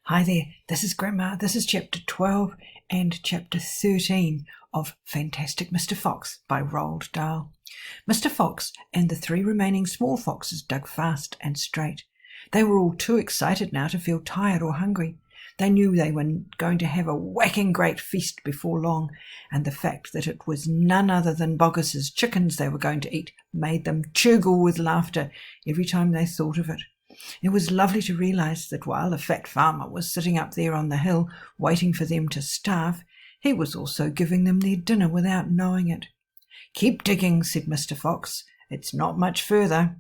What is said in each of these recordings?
Hi there, this is Grandma. This is Chapter 12 and Chapter 13 of Fantastic Mr. Fox by Roald Dahl. Mr. Fox and the 3 remaining small foxes dug fast and straight. They were all too excited now to feel tired or hungry. They knew they were going to have a whacking great feast before long, and the fact that it was none other than Boggis's chickens they were going to eat made them chuggle with laughter every time they thought of it. It was lovely to realise that while the fat farmer was sitting up there on the hill waiting for them to starve, he was also giving them their dinner without knowing it. "Keep digging," said Mr. Fox. "It's not much further."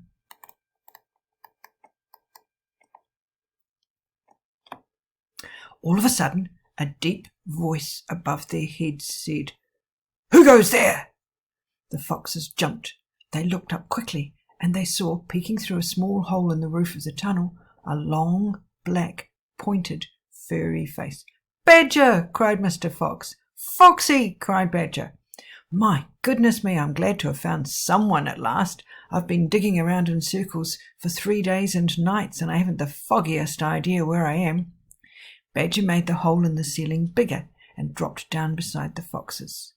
All of a sudden, a deep voice above their heads said, "Who goes there?" The foxes jumped. They looked up quickly, and they saw, peeking through a small hole in the roof of the tunnel, a long, black, pointed, furry face. "Badger!" cried Mr. Fox. "Foxy!" cried Badger. "My goodness me, I'm glad to have found someone at last. I've been digging around in circles for 3 days and nights, and I haven't the foggiest idea where I am." Badger made the hole in the ceiling bigger and dropped down beside the foxes.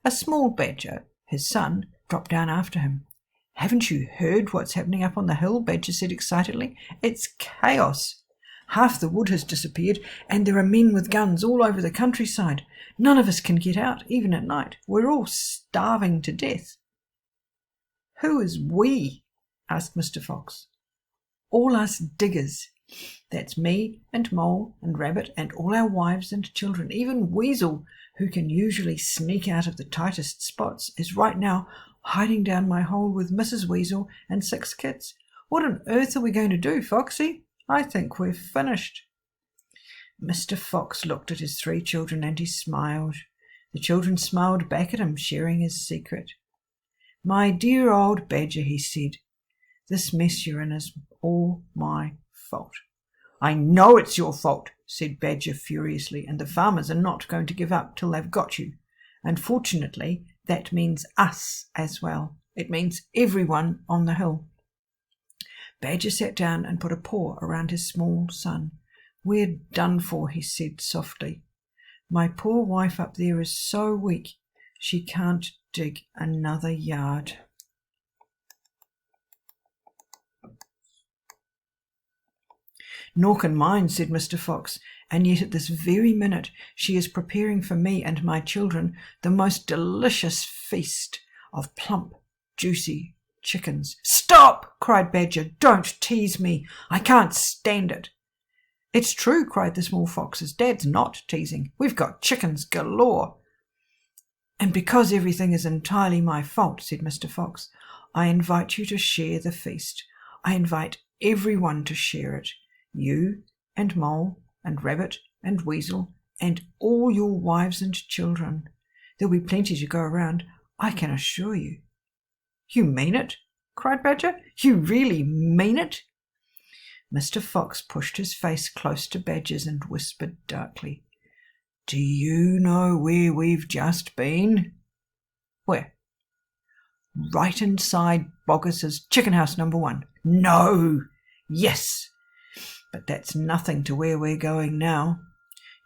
A small badger, his son, dropped down after him. "Haven't you heard what's happening up on the hill?" Badger said excitedly. "It's chaos. Half the wood has disappeared, and there are men with guns all over the countryside. None of us can get out, even at night. We're all starving to death." "Who is we?" asked Mr. Fox. "All us diggers. That's me and Mole and Rabbit and all our wives and children. Even Weasel, who can usually sneak out of the tightest spots, is right now hiding down my hole with Mrs. Weasel and 6 kids. What on earth are we going to do, Foxy? I think we're finished." Mr. Fox looked at his 3 children and he smiled. The children smiled back at him, sharing his secret. "My dear old Badger," he said, "this mess you're in is all my fault." "I know it's your fault," said Badger furiously, "and the farmers are not going to give up till they've got you. Unfortunately, that means us as well. It means everyone on the hill." Badger sat down and put a paw around his small son. "We're done for," he said softly. "My poor wife up there is so weak, she can't dig another yard." "Nor can mine," said Mr. Fox, "and yet at this very minute she is preparing for me and my children the most delicious feast of plump, juicy chickens." "Stop!" cried Badger. "Don't tease me. I can't stand it." "It's true," cried the small foxes. "Dad's not teasing. We've got chickens galore." "And because everything is entirely my fault," said Mr. Fox, "I invite you to share the feast. I invite everyone to share it. You and Mole and Rabbit and Weasel and all your wives and children. There'll be plenty to go around, I can assure you." "You mean it?" cried Badger. "You really mean it?" Mr. Fox pushed his face close to Badger's and whispered darkly, "Do you know where we've just been?" "Where?" "Right inside Boggis's chicken house number 1. "No!" "Yes! But that's nothing to where we're going now.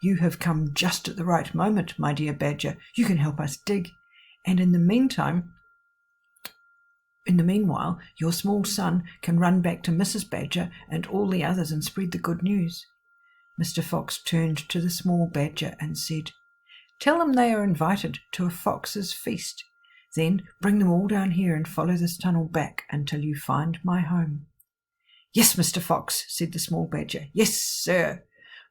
You have come just at the right moment, my dear Badger. You can help us dig, and in the meanwhile, your small son can run back to Mrs. Badger and all the others and spread the good news." Mr. Fox turned to the small badger and said, "Tell them they are invited to a fox's feast. Then bring them all down here and follow this tunnel back until you find my home." "Yes, Mr. Fox," said the small badger. "Yes, sir.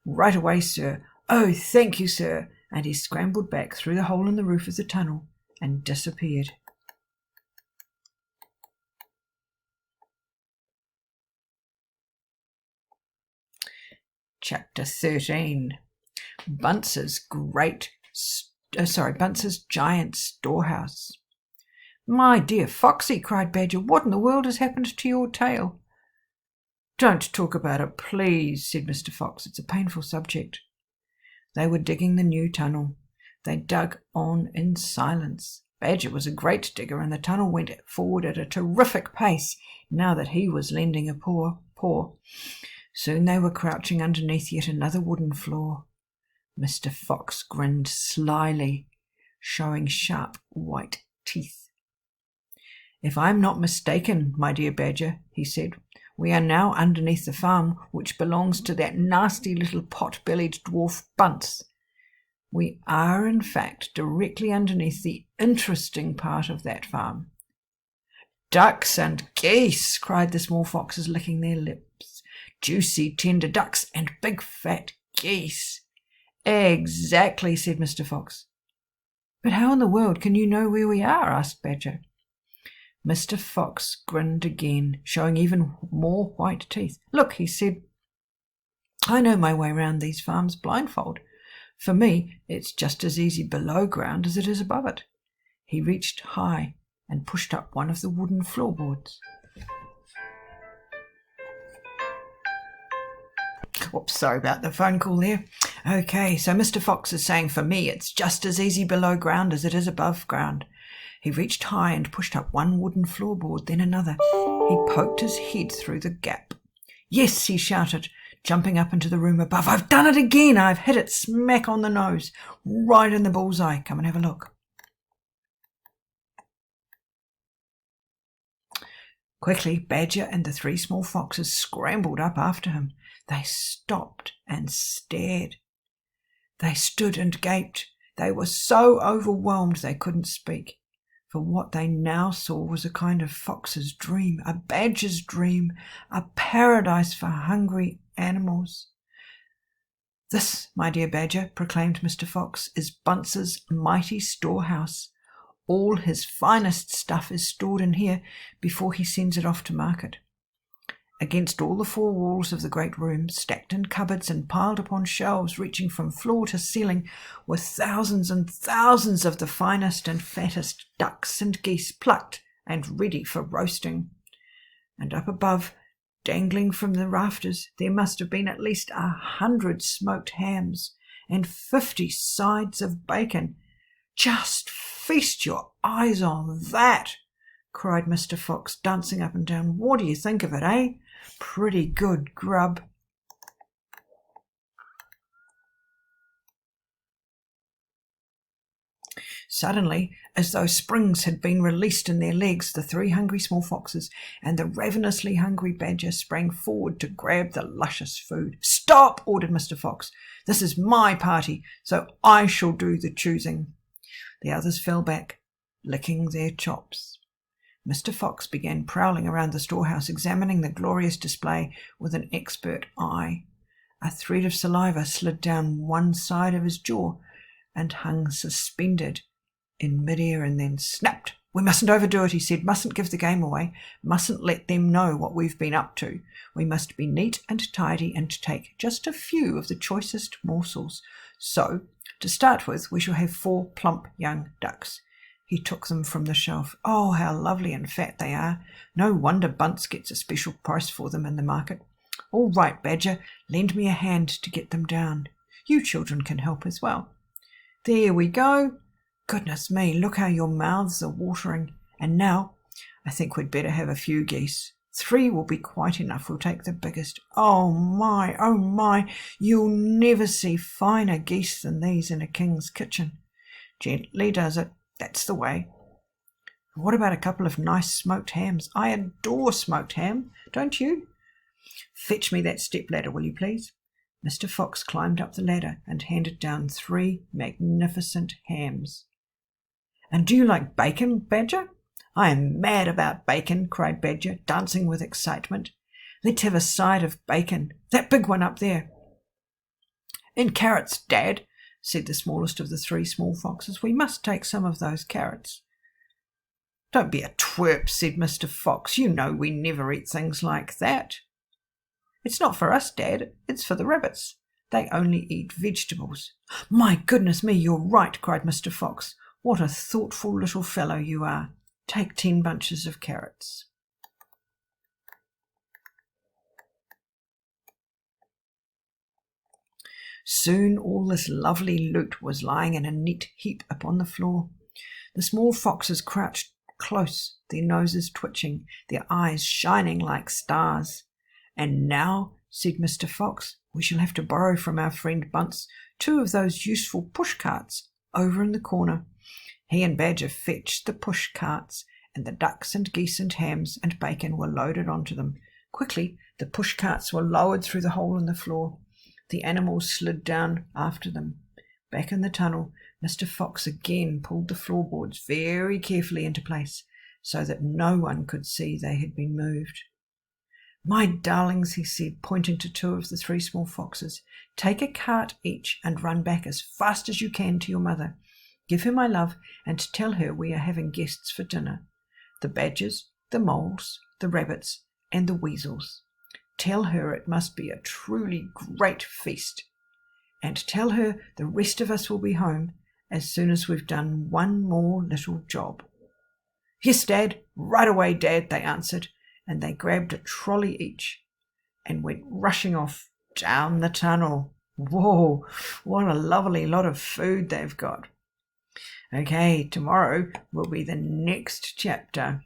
Right away, sir. Oh, thank you, sir." And he scrambled back through the hole in the roof of the tunnel and disappeared. Chapter 13. Bunce's giant storehouse. "My dear Foxy," cried Badger, "what in the world has happened to your tail?" "Don't talk about it, please," said Mr. Fox. "It's a painful subject." They were digging the new tunnel. They dug on in silence. Badger was a great digger, and the tunnel went forward at a terrific pace now that he was lending a paw. Soon they were crouching underneath yet another wooden floor. Mr. Fox grinned slyly, showing sharp white teeth. "If I am not mistaken, my dear Badger," he said, "we are now underneath the farm which belongs to that nasty little pot-bellied dwarf Buns. We are, in fact, directly underneath the interesting part of that farm." "Ducks and geese!" cried the small foxes, licking their lips. "Juicy, tender ducks and big fat geese." "Exactly," said Mr. Fox. "But how in the world can you know where we are?" asked Badger. Mr. Fox grinned again, showing even more white teeth. "Look," he said, "I know my way round these farms blindfold. For me, it's just as easy below ground as it is above it." He reached high and pushed up one of the wooden floorboards. Whoops, sorry about the phone call there. Okay, so Mr. Fox is saying, for me, it's just as easy below ground as it is above ground. He reached high and pushed up one wooden floorboard, then another. He poked his head through the gap. "Yes," he shouted, jumping up into the room above. "I've done it again. I've hit it smack on the nose, right in the bullseye. Come and have a look." Quickly, Badger and the three small foxes scrambled up after him. They stopped and stared. They stood and gaped. They were so overwhelmed they couldn't speak. For what they now saw was a kind of fox's dream, a badger's dream, a paradise for hungry animals. "This, my dear Badger," proclaimed Mr. Fox, "is Bunce's mighty storehouse. All his finest stuff is stored in here before he sends it off to market." Against all the four walls of the great room, stacked in cupboards and piled upon shelves reaching from floor to ceiling, were thousands and thousands of the finest and fattest ducks and geese, plucked and ready for roasting. And up above, dangling from the rafters, there must have been at least 100 smoked hams and 50 sides of bacon. "Just feast your eyes on that!" cried Mr. Fox, dancing up and down. "What do you think of it, eh? Pretty good grub." Suddenly, as though springs had been released in their legs, the three hungry small foxes and the ravenously hungry Badger sprang forward to grab the luscious food. "Stop!" ordered Mr. Fox. "This is my party, so I shall do the choosing." The others fell back, licking their chops. Mr. Fox began prowling around the storehouse, examining the glorious display with an expert eye. A thread of saliva slid down one side of his jaw and hung suspended in midair and then snapped. "We mustn't overdo it," he said. "Mustn't give the game away. Mustn't let them know what we've been up to. We must be neat and tidy and take just a few of the choicest morsels. So, to start with, we shall have 4 plump young ducks." He took them from the shelf. "Oh, how lovely and fat they are. No wonder Bunce gets a special price for them in the market. All right, Badger, lend me a hand to get them down. You children can help as well. There we go. Goodness me, look how your mouths are watering. And now, I think we'd better have a few geese. 3 will be quite enough. We'll take the biggest. Oh my, you'll never see finer geese than these in a king's kitchen. Gently does it. That's the way. What about a couple of nice smoked hams? I adore smoked ham, don't you? Fetch me that step-ladder, will you please?" Mr. Fox climbed up the ladder and handed down 3 magnificent hams. "And do you like bacon, Badger?" "I am mad about bacon," cried Badger, dancing with excitement. "Let's have a side of bacon. That big one up there." "And carrots, Dad," said the smallest of the 3 small foxes. "We must take some of those carrots." "Don't be a twerp," said Mr. Fox. "You know we never eat things like that." "It's not for us, Dad. It's for the rabbits. They only eat vegetables." "My goodness me, you're right," cried Mr. Fox. "What a thoughtful little fellow you are. Take 10 bunches of carrots." Soon all this lovely loot was lying in a neat heap upon the floor. The small foxes crouched close, their noses twitching, their eyes shining like stars. And now said Mr. Fox. "We shall have to borrow from our friend Buns 2 of those useful push carts over in the corner." He and Badger fetched the push carts, and the ducks and geese and hams and bacon were loaded onto them. Quickly, the push carts were lowered through the hole in the floor. The animals slid down after them. Back in the tunnel, Mr. Fox again pulled the floorboards very carefully into place, so that no one could see they had been moved. "My darlings," he said, pointing to 2 of the 3 small foxes, "take a cart each and run back as fast as you can to your mother. Give her my love and tell her we are having guests for dinner. The badgers, the moles, the rabbits, and the weasels. Tell her it must be a truly great feast. And tell her the rest of us will be home as soon as we've done one more little job." "Yes, Dad, right away, Dad," they answered, and they grabbed a trolley each and went rushing off down the tunnel. Whoa, what a lovely lot of food they've got. Okay, tomorrow will be the next chapter.